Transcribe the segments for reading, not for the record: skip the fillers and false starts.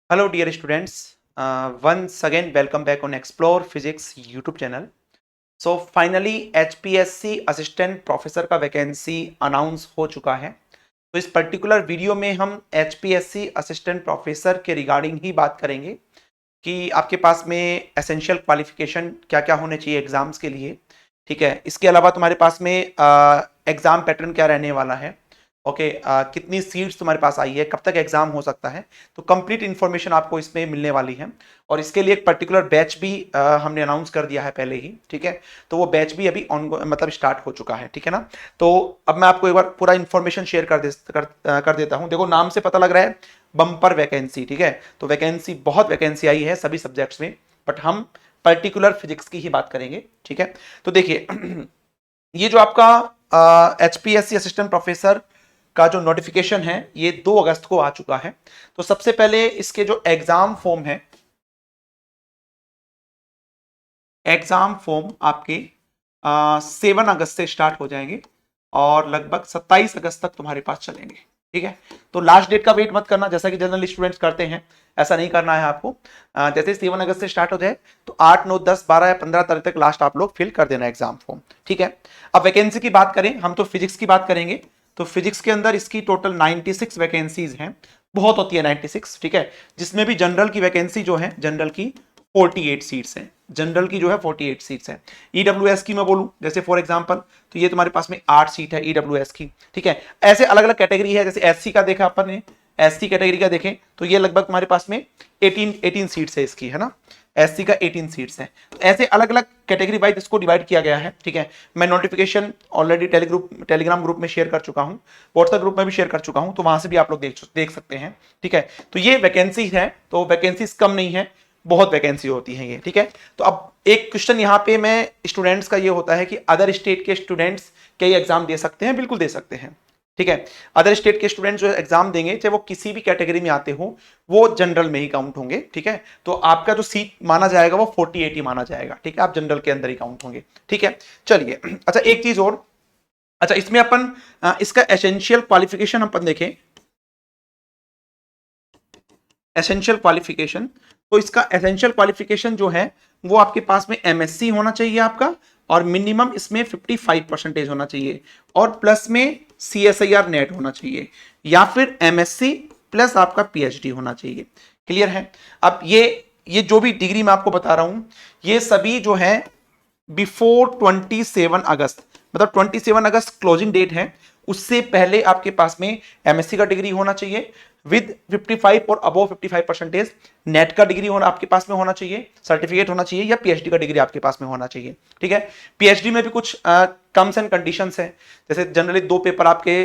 Hello dear students, once again welcome back on Explore Physics YouTube channel. So finally HPSC assistant professor का vacancy announce हो चुका है। तो इस particular video में हम HPSC असिस्टेंट प्रोफेसर के रिगार्डिंग ही बात करेंगे कि आपके पास में एसेंशियल क्वालिफिकेशन क्या क्या होने चाहिए एग्जाम्स के लिए। ठीक है, इसके अलावा तुम्हारे पास में एग्जाम पैटर्न क्या रहने वाला है। ओके, कितनी सीट्स तुम्हारे पास आई है, कब तक एग्जाम हो सकता है, तो कंप्लीट इन्फॉर्मेशन आपको इसमें मिलने वाली है। और इसके लिए एक पर्टिकुलर बैच भी हमने अनाउंस कर दिया है पहले ही। ठीक है, तो वो बैच भी अभी ऑन मतलब स्टार्ट हो चुका है। ठीक है ना, तो अब मैं आपको एक बार पूरा इन्फॉर्मेशन शेयर कर देता हूँ। देखो, नाम से पता लग रहा है बम्पर वैकेंसी। ठीक है, तो वैकेंसी बहुत वैकेंसी आई है सभी सब्जेक्ट्स में, बट हम पर्टिकुलर फिजिक्स की ही बात करेंगे। ठीक है, तो देखिए ये जो आपका HPSC असिस्टेंट प्रोफेसर का जो नोटिफिकेशन है ये 2 अगस्त को आ चुका है। तो सबसे पहले इसके जो एग्जाम फॉर्म है, एग्जाम फॉर्म आपके 7 अगस्त से स्टार्ट हो जाएंगे और लगभग 27 अगस्त तक तुम्हारे पास चलेंगे। ठीक है, तो लास्ट डेट का वेट मत करना जैसा कि जनरल स्टूडेंट्स करते हैं, ऐसा नहीं करना है आपको। जैसे 7 अगस्त से स्टार्ट हो जाए तो 8, 9, 10, 12 या 15 तारीख तक लास्ट आप लोग फिल कर देना एग्जाम फॉर्म। ठीक है, अब वैकेंसी की बात करें, हम तो फिजिक्स की बात करेंगे। तो फिजिक्स के अंदर इसकी टोटल 96 वैकेंसीज हैं, बहुत होती है 96। ठीक है, जिसमें भी जनरल की वैकेंसी जो है, जनरल की 48 सीट्स हैं। जनरल की जो है 48 सीट्स हैं। ईडब्ल्यूएस की मैं बोलूं जैसे फॉर एग्जांपल, तो ये तुम्हारे पास में 8 सीट है ईडब्ल्यूएस की। ठीक है, ऐसे अलग अलग कैटेगरी है। जैसे एससी का देखा अपन ने, एससी कैटेगरी का देखें तो ये लगभग तुम्हारे पास में 18 सीट्स है इसकी, है ना। एससी का 18 सीट्स है। तो ऐसे अलग अलग कैटेगरी वाइज इसको डिवाइड किया गया है। ठीक है, मैं नोटिफिकेशन ऑलरेडी टेलीग्राम ग्रुप में शेयर कर चुका हूं, व्हाट्सएप ग्रुप में भी शेयर कर चुका हूं, तो वहां से भी आप लोग देख सकते हैं। ठीक है, तो ये वैकेंसी है, तो वैकेंसीज कम नहीं है, बहुत वैकेंसी होती है ये। ठीक है, तो अब एक क्वेश्चन यहाँ पे मैं स्टूडेंट्स का ये होता है कि अदर स्टेट के स्टूडेंट्स क्या ये एग्जाम दे सकते हैं? बिल्कुल दे सकते हैं। ठीक है, अदर स्टेट के स्टूडेंट्स जो एग्जाम देंगे, चाहे वो किसी भी कैटेगरी में आते हो, वो जनरल में ही काउंट होंगे। ठीक है, तो आपका जो सीट माना जाएगा वो 48 ही माना जाएगा। ठीक है, आप जनरल के अंदर ही काउंट होंगे। ठीक है, चलिए अच्छा एक चीज और, अच्छा इसमें अपन इसका एसेंशियल क्वालिफिकेशन अपन देखें, एसेंशियल क्वालिफिकेशन। तो इसका एसेंशियल क्वालिफिकेशन जो है वो आपके पास में एमएससी होना चाहिए आपका, और मिनिमम इसमें 55% होना चाहिए, और प्लस में CSIR नेट होना चाहिए, या फिर एमएससी प्लस आपका पीएचडी होना चाहिए। क्लियर है? अब ये जो भी डिग्री मैं आपको बता रहा हूं, ये सभी जो है बिफोर 27 अगस्त, मतलब 27 अगस्त क्लोजिंग डेट है, उससे पहले आपके पास में एमएससी का डिग्री होना चाहिए विद 55 और अबव 55%, नेट का डिग्री होना आपके पास में होना चाहिए, सर्टिफिकेट होना चाहिए, या पीएचडी का डिग्री आपके पास में होना चाहिए। ठीक है, पीएचडी में भी कुछ कम्स एंड कंडीशंस है। जैसे जनरली 2 पेपर आपके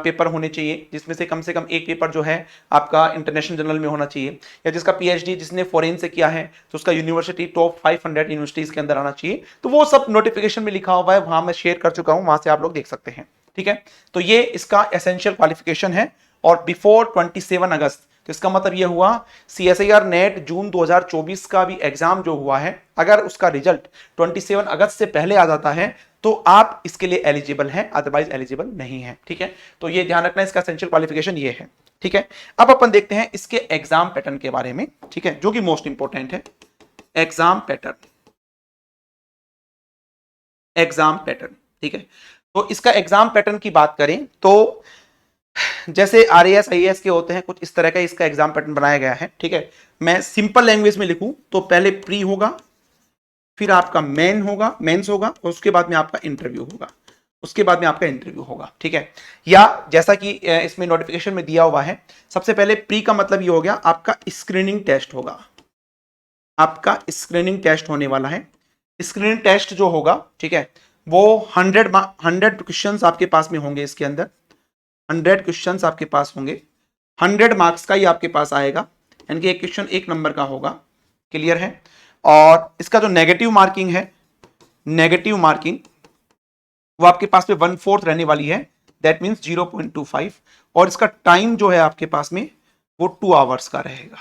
पेपर होने चाहिए, जिसमें से कम एक पेपर जो है आपका इंटरनेशनल जर्नल में होना चाहिए, या जिसका पीएचडी जिसने फॉरेन से किया है तो उसका यूनिवर्सिटी टॉप 500 यूनिवर्सिटीज के अंदर आना चाहिए। तो वो सब नोटिफिकेशन में लिखा हुआ है, वहां मैं शेयर कर चुका हूं, वहां से आप लोग देख सकते हैं। ठीक है, तो ये इसका एसेंशियल क्वालिफिकेशन है, और बिफोर 27 अगस्त, तो इसका मतलब यह हुआ CSIR नेट जून 2024 का भी एग्जाम जो हुआ है, अगर उसका रिजल्ट 27 अगस्त से पहले आ जाता है तो आप इसके लिए एलिजिबल हैं, अदरवाइज एलिजिबल नहीं है। ठीक है, तो ये ध्यान रखना, इसका एसेंशियल क्वालिफिकेशन ये है। ठीक है, अब अपन देखते हैं इसके एग्जाम पैटर्न के बारे में। ठीक है, जो कि मोस्ट इंपॉर्टेंट है, एग्जाम पैटर्न, एग्जाम पैटर्न। ठीक है, तो इसका एग्जाम पैटर्न की बात करें तो जैसे RAS IAS के होते हैं, कुछ इस तरह का इसका एग्जाम पैटर्न बनाया गया है। ठीक है, मैं सिंपल लैंग्वेज में लिखूं तो पहले प्री होगा, फिर आपका मेंस होगा, और उसके बाद में आपका इंटरव्यू होगा, उसके बाद में आपका इंटरव्यू होगा। ठीक है, या जैसा कि इसमें नोटिफिकेशन में दिया हुआ है, सबसे पहले प्री का मतलब ये हो गया आपका स्क्रीनिंग टेस्ट होगा, आपका स्क्रीनिंग टेस्ट होने वाला है। स्क्रीनिंग टेस्ट जो होगा, ठीक है, वो 100 क्वेश्चंस आपके पास में होंगे, इसके अंदर 100 क्वेश्चंस आपके पास होंगे, 100 मार्क्स का ही आपके पास आएगा, यानी कि एक क्वेश्चन 1 नंबर का होगा। क्लियर है? और इसका जो नेगेटिव मार्किंग है, नेगेटिव मार्किंग वो आपके पास में 1/4 रहने वाली है, दैट मीन्स 0.25, और इसका टाइम जो है आपके पास में वो 2 आवर्स का रहेगा,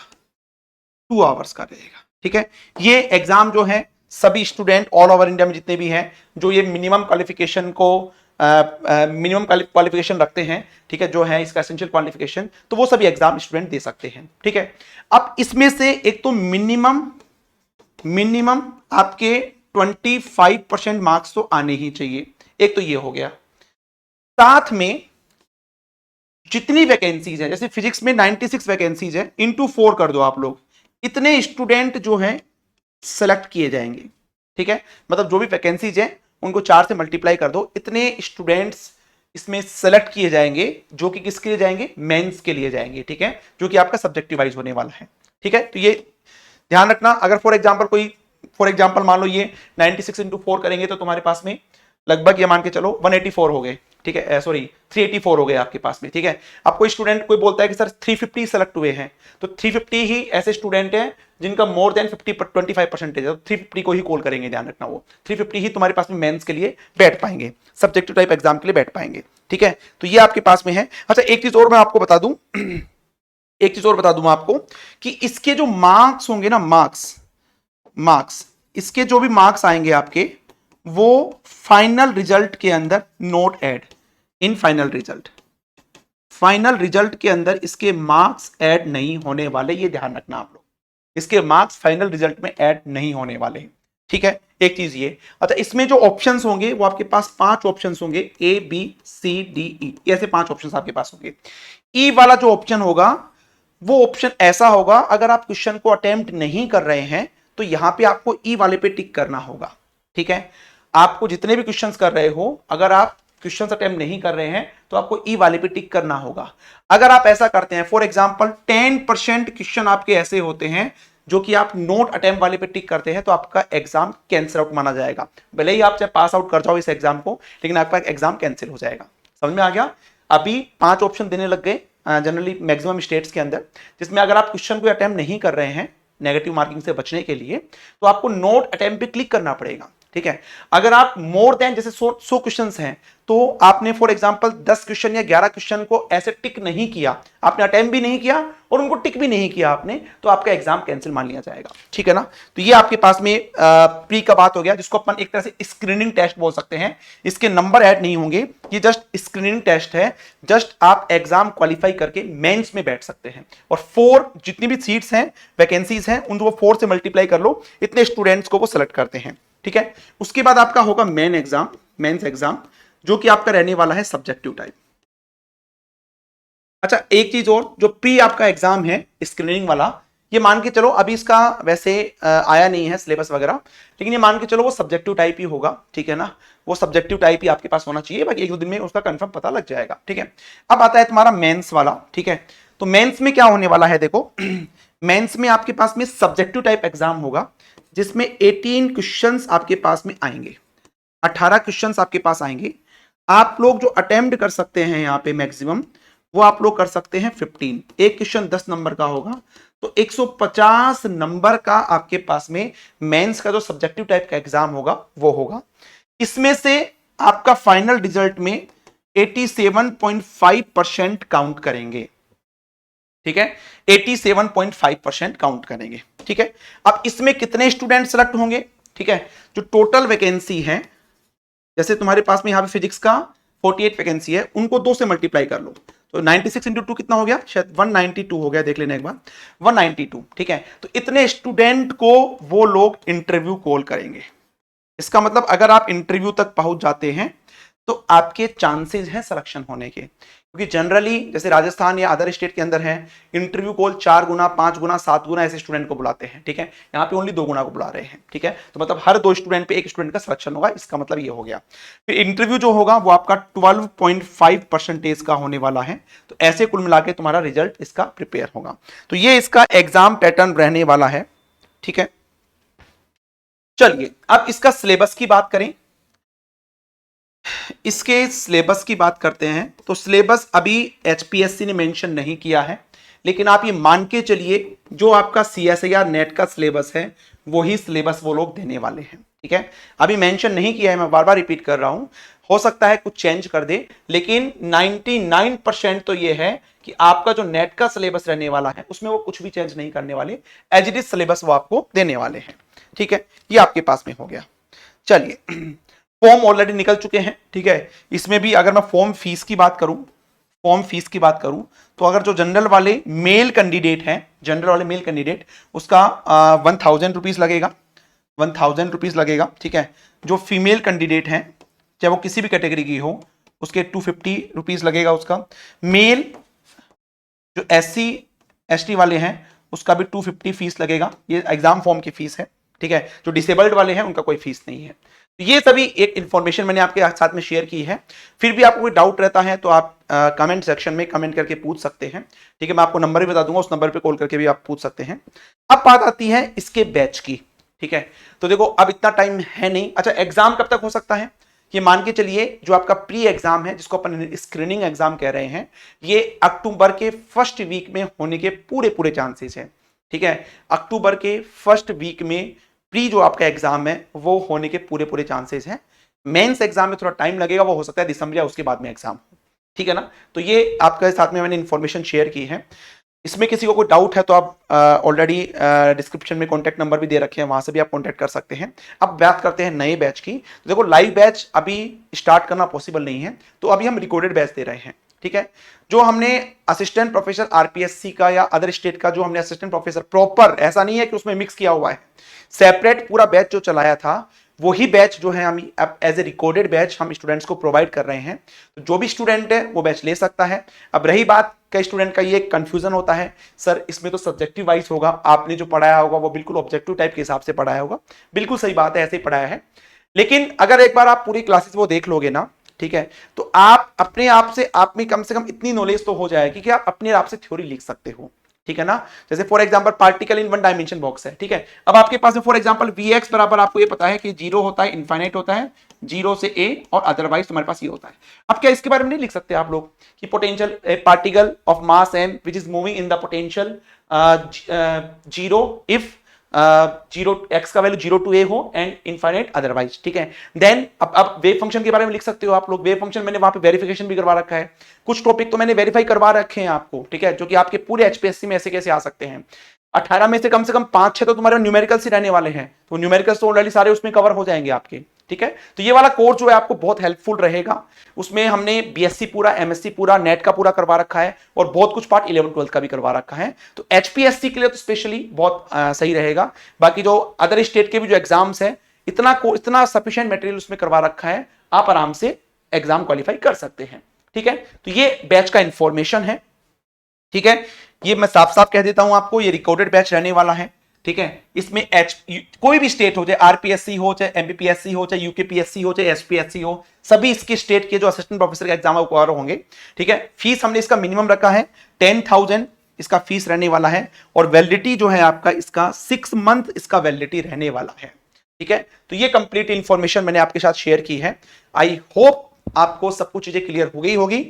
2 आवर्स का रहेगा। ठीक है, ये एग्जाम जो है सभी स्टूडेंट ऑल ओवर इंडिया में जितने भी हैं, जो ये मिनिमम क्वालिफिकेशन को मिनिमम क्वालिफिकेशन रखते हैं, ठीक है, जो है इसका एसेंशियल क्वालिफिकेशन, तो वो सभी एग्जाम स्टूडेंट दे सकते हैं, ठीक है। अब इसमें से एक तो मिनिमम आपके 25% मार्क्स तो आने ही चाहिए, एक तो ये हो गया। साथ में जितनी वैकेंसीज है, जैसे फिजिक्स में 96 वैकेंसीज है, इंटू 4 कर दो आप लोग, इतने स्टूडेंट जो है सेलेक्ट किए जाएंगे, ठीक है। मतलब जो भी वैकेंसीज है उनको 4 से मल्टीप्लाई कर दो, इतने स्टूडेंट्स इसमें सेलेक्ट किए जाएंगे, जो कि किसके लिए जाएंगे, मेंस के लिए जाएंगे, ठीक है, जो कि आपका सब्जेक्टिव वाइज होने वाला है, ठीक है। तो ये ध्यान रखना। अगर फॉर एग्जाम्पल मान लो ये 96 इंटू 4 करेंगे तो तुम्हारे पास में लगभग ये मान के चलो 184 हो गए, ठीक है, सॉरी 384 हो गए आपके पास में, ठीक है। अब कोई स्टूडेंट कोई बोलता है कि सर 350 सेलेक्ट हुए हैं, तो 350 ही ऐसे स्टूडेंट हैं जिनका मोर देन 25% है, तो 350 को ही कॉल करेंगे, ध्यान रखना। वो 350 ही तुम्हारे पास में मेंस के लिए बैठ पाएंगे, सब्जेक्टिव टाइप एग्जाम के लिए बैठ पाएंगे, ठीक है। तो ये आपके पास में है। अच्छा, एक चीज और मैं आपको बता दूं एक चीज और बता दूं आपको कि इसके जो मार्क्स होंगे ना, मार्क्स इसके जो भी मार्क्स आएंगे आपके, वो फाइनल रिजल्ट के अंदर note add in final result के अंदर इसके मार्क्स ऐड नहीं होने वाले, ये ध्यान रखना आप लोग, इसके मार्क्स फाइनल रिजल्ट में ऐड नहीं होने वाले हैं, ठीक है। एक चीज ये। अच्छा, इसमें जो ऑप्शंस होंगे वो आपके पास 5 ऑप्शंस होंगे, A B C D E, ऐसे 5 ऑप्शंस आपके पास होंगे। ई वाला जो ऑप्शन होगा वो ऑप्शन ऐसा होगा, अगर आप क्वेश्चन को अटेम्प्ट नहीं कर रहे हैं तो यहां पे आपको ई वाले पे टिक करना होगा, ठीक है। आपको जितने भी क्वेश्चंस कर रहे हो, अगर आप क्वेश्चंस अटेम्प्ट नहीं कर रहे हैं तो आपको ई वाले पे टिक करना होगा। अगर आप ऐसा करते हैं, फॉर एग्जांपल 10% क्वेश्चन आपके ऐसे होते हैं जो कि आप नोट अटेम्प्ट वाले पे टिक करते हैं, तो आपका एग्जाम कैंसिल आउट माना जाएगा। भले ही आप चाहे पास आउट कर जाओ इस एग्जाम को, लेकिन आपका एग्जाम कैंसिल हो जाएगा। समझ में आ गया? अभी 5 ऑप्शन देने लग गए जनरली मैक्सिमम स्टेट्स के अंदर, जिसमें अगर आप क्वेश्चन को अटेम्प्ट नहीं कर रहे हैं नेगेटिव मार्किंग से बचने के लिए, तो आपको नोट अटेम्प्ट पे क्लिक करना पड़ेगा, ठीक है। अगर आप मोर देन जैसे 100 क्वेश्चंस हैं, तो आपने फॉर एग्जांपल 10 क्वेश्चन या 11 क्वेश्चन को ऐसे टिक नहीं किया, आपने अटेम्प्ट भी नहीं किया और उनको टिक भी नहीं किया आपने, तो आपका एग्जाम कैंसिल मान लिया जाएगा, ठीक है ना। तो ये आपके पास में प्री का बात हो गया, जिसको अपन एक तरह से स्क्रीनिंग टेस्ट बोल सकते हैं। इसके नंबर ऐड नहीं होंगे, ये जस्ट स्क्रीनिंग टेस्ट है, जस्ट आप एग्जाम क्वालिफाई करके मेंस में बैठ सकते हैं। और 4 जितनी भी सीट्स हैं, वैकेंसीज हैं, उनको 4 से मल्टीप्लाई कर लो, इतने स्टूडेंट्स को वो सिलेक्ट करते हैं, ठीक है। उसके बाद आपका होगा मेंस एग्जाम, जो कि आपका रहने वाला है सब्जेक्टिव टाइप। अच्छा, एक चीज और, जो प्री आपका एग्जाम है स्क्रीनिंग वाला, ये मान के चलो अभी इसका वैसे आया नहीं है सिलेबस वगैरह, लेकिन ये मान के चलो वो सब्जेक्टिव टाइप ही होगा, ठीक है ना। वो सब्जेक्टिव टाइप ही आपके पास होना चाहिए, बाकी 1-2 दिन में उसका कंफर्म पता लग जाएगा, ठीक है। अब आता है तुम्हारा मेंस वाला, ठीक है। तो मेंस में क्या होने वाला है, देखो मेंस में आपके पास में सब्जेक्टिव टाइप एग्जाम होगा, जिसमें 18 क्वेश्चंस आपके पास में आएंगे, 18 क्वेश्चंस आपके पास आएंगे। आप लोग जो अटेम्प्ट कर सकते हैं यहाँ पे मैक्सिमम, वो आप लोग कर सकते हैं 15। एक क्वेश्चन 10 नंबर का होगा, तो 150 नंबर का आपके पास में मेंस का जो सब्जेक्टिव टाइप का एग्जाम होगा वो होगा। इसमें से आपका फाइनल रिजल्ट में 87.5% काउंट करेंगे, ठीक है, 87.5% काउंट करेंगे, ठीक है। अब इसमें कितने स्टूडेंट सेलेक्ट होंगे, ठीक है, जो टोटल वैकेंसी है, जैसे तुम्हारे पास में यहां पे फिजिक्स का 48 वैकेंसी है, उनको 2 से मल्टीप्लाई कर लो, तो 96 इंटू 2 कितना हो गया, शायद 192 हो गया, देख लेना एक बार, 192, ठीक है। तो इतने स्टूडेंट को वो लोग इंटरव्यू कॉल करेंगे। इसका मतलब अगर आप इंटरव्यू तक पहुंच जाते हैं तो आपके चांसेस हैं सिलेक्शन होने के, क्योंकि जनरली जैसे राजस्थान या अदर स्टेट के अंदर है, इंटरव्यू कॉल 4 गुना, 5 गुना, 7 गुना ऐसे स्टूडेंट को बुलाते हैं, ठीक है। यहाँ पे ओनली 2 गुना को बुला रहे हैं, ठीक है। तो मतलब हर 2 स्टूडेंट पे 1 स्टूडेंट का सिलेक्शन होगा, इसका मतलब ये हो गया। फिर इंटरव्यू जो होगा वो आपका 12.5% का होने वाला है। तो ऐसे कुल मिला के तुम्हारा रिजल्ट इसका प्रिपेयर होगा। तो ये इसका एग्जाम पैटर्न रहने वाला है, ठीक है। चलिए अब इसका सिलेबस की बात करें। इसके सिलेबस की बात करते हैं, तो सिलेबस अभी एचपीएससी ने मेंशन नहीं किया है, लेकिन आप ये मान के चलिए जो आपका सीएसआईआर नेट का सिलेबस है वही सिलेबस वो लोग देने वाले हैं, ठीक है। अभी मेंशन नहीं किया है, मैं बार बार रिपीट कर रहा हूं, हो सकता है कुछ चेंज कर दे, लेकिन 99% तो ये है कि आपका जो नेट का सिलेबस रहने वाला है उसमें वो कुछ भी चेंज नहीं करने वाले, एज इट इज सिलेबस वो आपको देने वाले हैं, ठीक है। ये आपके पास में हो गया। चलिए फॉर्म ऑलरेडी निकल चुके हैं, ठीक है। इसमें भी अगर मैं फॉर्म फीस की बात करूं, तो अगर जो जनरल वाले मेल कैंडिडेट हैं, उसका 1,000 रुपीज लगेगा, 1,000 रुपीज लगेगा, ठीक है। जो फीमेल कैंडिडेट हैं, चाहे वो किसी भी कैटेगरी की हो, उसके 250 रुपीज लगेगा उसका। मेल जो SC ST वाले हैं उसका भी 250 फीस लगेगा, ये एग्जाम फॉर्म की फीस है, ठीक है। जो डिसेबल्ड वाले हैं उनका कोई फीस नहीं है। तो ये सभी एक इंफॉर्मेशन मैंने आपके साथ में शेयर की है। फिर भी आपको कोई डाउट रहता है तो आप कमेंट सेक्शन में कमेंट करके पूछ सकते हैं, ठीक है। मैं आपको नंबर भी बता दूंगा, उस नंबर पे कॉल करके भी आप पूछ सकते हैं। अब बात आती है इसके बैच की, ठीक है। तो देखो अब इतना टाइम है नहीं। अच्छा, एग्जाम कब तक हो सकता है? ये मान के चलिए जो आपका प्री एग्जाम है, जिसको अपन स्क्रीनिंग एग्जाम कह रहे हैं, ये अक्टूबर के फर्स्ट वीक में होने के पूरे चांसेस हैं, ठीक है। अक्टूबर के फर्स्ट वीक में प्री जो आपका एग्जाम है वो होने के पूरे चांसेस हैं। मेंस एग्जाम में थोड़ा टाइम लगेगा, वो हो सकता है दिसंबर या उसके बाद में एग्जाम हो, ठीक है ना। तो ये आपके साथ में मैंने इंफॉर्मेशन शेयर की है। इसमें किसी को कोई डाउट है तो आप ऑलरेडी डिस्क्रिप्शन में कॉन्टैक्ट नंबर भी दे रखे हैं, वहां से भी आप कॉन्टैक्ट कर सकते हैं। अब बात करते हैं नए बैच की। तो देखो लाइव बैच अभी स्टार्ट करना पॉसिबल नहीं है, तो अभी हम रिकॉर्डेड बैच दे रहे हैं, ठीक है। जो हमने असिस्टेंट प्रोफेसर RPSC का या अदर स्टेट का जो हमने असिस्टेंट प्रोफेसर प्रॉपर, ऐसा नहीं है कि उसमें मिक्स किया हुआ है, सेपरेट पूरा बैच जो चलाया था, वही बैच जो है हम अब एज ए रिकॉर्डेड बैच हम स्टूडेंट्स को प्रोवाइड कर रहे हैं। तो जो भी स्टूडेंट है वो बैच ले सकता है। अब रही बात, कई स्टूडेंट का ये कंफ्यूजन होता है, सर इसमें तो सब्जेक्टिव वाइज होगा, आपने जो पढ़ाया होगा वो बिल्कुल ऑब्जेक्टिव टाइप के हिसाब से पढ़ाया होगा। बिल्कुल सही बात है, ऐसे ही पढ़ाया है। लेकिन अगर एक बार आप पूरी क्लासेस वो देख लोगे ना, ठीक है, तो आप अपने आप से, आप में कम से कम इतनी नॉलेज तो हो जाएगी कि आप अपने आप से थ्योरी लिख सकते हो, ठीक है ना। जैसे for example particle in one dimension box है, ठीक है। अब आपके पास में फॉर एग्जांपल Vx बराबर आपको ये पता है कि 0 होता है, इनफाइनाइट होता है, 0 से A, और अदरवाइज तुम्हारे पास ये होता है। अब क्या इसके बारे में नहीं लिख सकते आप लोग कि potential particle of mass m which is moving in the potential 0 if 0 x का वैल्यू 0 to A हो एंड इनफाइनाइट अदरवाइज, ठीक है। देन अब वेव फंक्शन के बारे में लिख सकते हो आप लोग। वेव फंक्शन मैंने वहां पे वेरिफिकेशन भी करवा रखा है, कुछ टॉपिक तो मैंने वेरीफाई करवा रखे हैं आपको, ठीक है, जो कि आपके पूरे HPSC में ऐसे कैसे आ सकते हैं। 18 में से कम 5-6 तो तुम्हारे न्यूमेरिकल्स ही रहने वाले हैं, तो न्यूमेरिकल्स तो ऑलरेडी सारे उसमें कवर हो जाएंगे आपके, ठीक है। तो ये वाला कोर्स जो है आपको बहुत हेल्पफुल रहेगा। उसमें हमने BSc पूरा, MSc पूरा, नेट का पूरा करवा रखा है, और बहुत कुछ पार्ट 11-12 का भी करवा रखा है। तो HPSC के लिए तो स्पेशली बहुत सही रहेगा। बाकी जो अदर स्टेट के भी जो एग्जाम्स है, इतना सफिशिएंट मटेरियल उसमें करवा रखा है, आप आराम से एग्जाम क्वालिफाई कर सकते हैं, ठीक है। तो ये बैच का इंफॉर्मेशन है, ठीक है। ये मैं साफ साफ कह देता हूं आपको, ये रिकॉर्डेड बैच रहने वाला है, ठीक है। इसमें कोई भी स्टेट हो, चाहे RPSC हो, चाहे MPPSC हो, चाहे UKPSC हो, चाहे SPSC हो, सभी इसके स्टेट के जो असिस्टेंट प्रोफेसर का एग्जाम कवर होंगे, ठीक है। फीस हमने इसका मिनिमम रखा है 10,000 इसका फीस रहने वाला है, और वैलिडिटी जो है आपका इसका 6 मंथ इसका वैलिडिटी रहने वाला है, ठीक है। तो ये कंप्लीट इंफॉर्मेशन मैंने आपके साथ शेयर की है। आई होप आपको सब कुछ चीजें क्लियर हो गई होगी।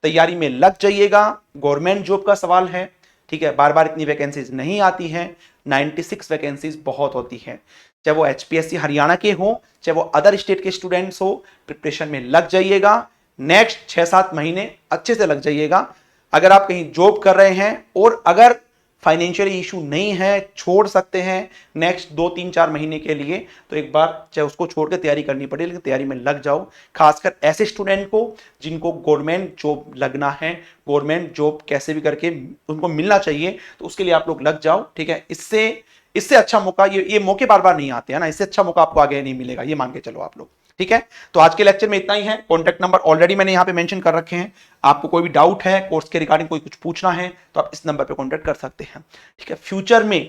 तैयारी में लग जाइएगा, गवर्नमेंट जॉब का सवाल है, ठीक है। बार बार इतनी वैकेंसीज नहीं आती हैं, 96 वैकेंसीज बहुत होती हैं। चाहे वो HPSC हरियाणा के हो, चाहे वो अदर स्टेट के स्टूडेंट्स हो, प्रिपरेशन में लग जाइएगा। नेक्स्ट 6-7 महीने अच्छे से लग जाइएगा। अगर आप कहीं जॉब कर रहे हैं और अगर फाइनेंशियली इशू नहीं है, छोड़ सकते हैं नेक्स्ट 2-3-4 महीने के लिए, तो एक बार चाहे उसको छोड़ के तैयारी करनी पड़े, लेकिन तैयारी में लग जाओ। खासकर ऐसे स्टूडेंट को जिनको गवर्नमेंट जॉब लगना है, गवर्नमेंट जॉब कैसे भी करके उनको मिलना चाहिए, तो उसके लिए आप लोग लग जाओ, ठीक है। इससे अच्छा मौका, ये मौके बार बार नहीं आते हैं ना, इससे अच्छा मौका आपको आगे नहीं मिलेगा, ये मान के चलो आप लोग, ठीक है। तो आज के लेक्चर में इतना ही है। कॉन्टैक्ट नंबर ऑलरेडी मैंने यहां पे मेंशन कर रखे हैं। आपको कोई भी डाउट है कोर्स के रिगार्डिंग, कोई कुछ पूछना है, तो आप इस नंबर पे कॉन्टैक्ट कर सकते हैं, ठीक है। फ्यूचर में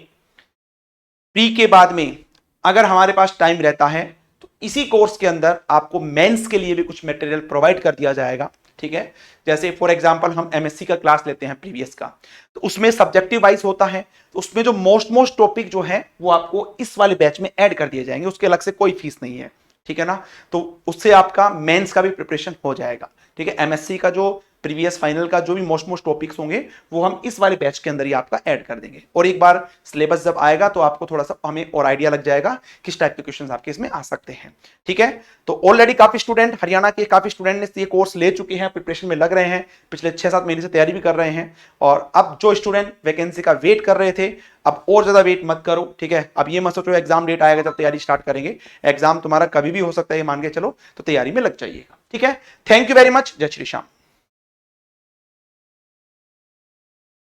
प्री के बाद में अगर हमारे पास टाइम रहता है तो इसी कोर्स के अंदर आपको मेंस के लिए भी कुछ मटेरियल प्रोवाइड कर दिया जाएगा, ठीक है। जैसे फॉर एग्जांपल हम MSc का क्लास लेते हैं प्रीवियस का, तो उसमें सब्जेक्टिव वाइज होता है, तो उसमें जो मोस्ट टॉपिक जो है वो आपको इस वाले बैच में ऐड कर दिए जाएंगे, उसके अलग से कोई फीस नहीं है, ठीक है ना। तो उससे आपका मेंस का भी प्रिपरेशन हो जाएगा, ठीक है। MSc का जो प्रीवियस फाइनल का जो भी मोस्ट टॉपिक्स होंगे वो हम इस वाले बैच के अंदर ही आपका ऐड कर देंगे, और एक बार सिलेबस जब आएगा तो आपको थोड़ा सा हमें और आइडिया लग जाएगा किस टाइप के क्वेश्चंस आपके इसमें आ सकते हैं। ठीक है, तो ऑलरेडी काफी स्टूडेंट, हरियाणा के काफी स्टूडेंट ने ये कोर्स ले चुके हैं, प्रिपरेशन में लग रहे हैं, पिछले 6-7 महीने से तैयारी भी कर रहे हैं। और अब जो स्टूडेंट वैकेंसी का वेट कर रहे थे, अब और ज्यादा वेट मत करो। ठीक है, अब ये मत सोचो एग्जाम डेट आएगा जब तैयारी स्टार्ट करेंगे, एग्जाम तुम्हारा कभी भी हो सकता है मान के चलो, तो तैयारी में लग जाइएगा। ठीक है, थैंक यू वेरी मच, जय श्री श्याम।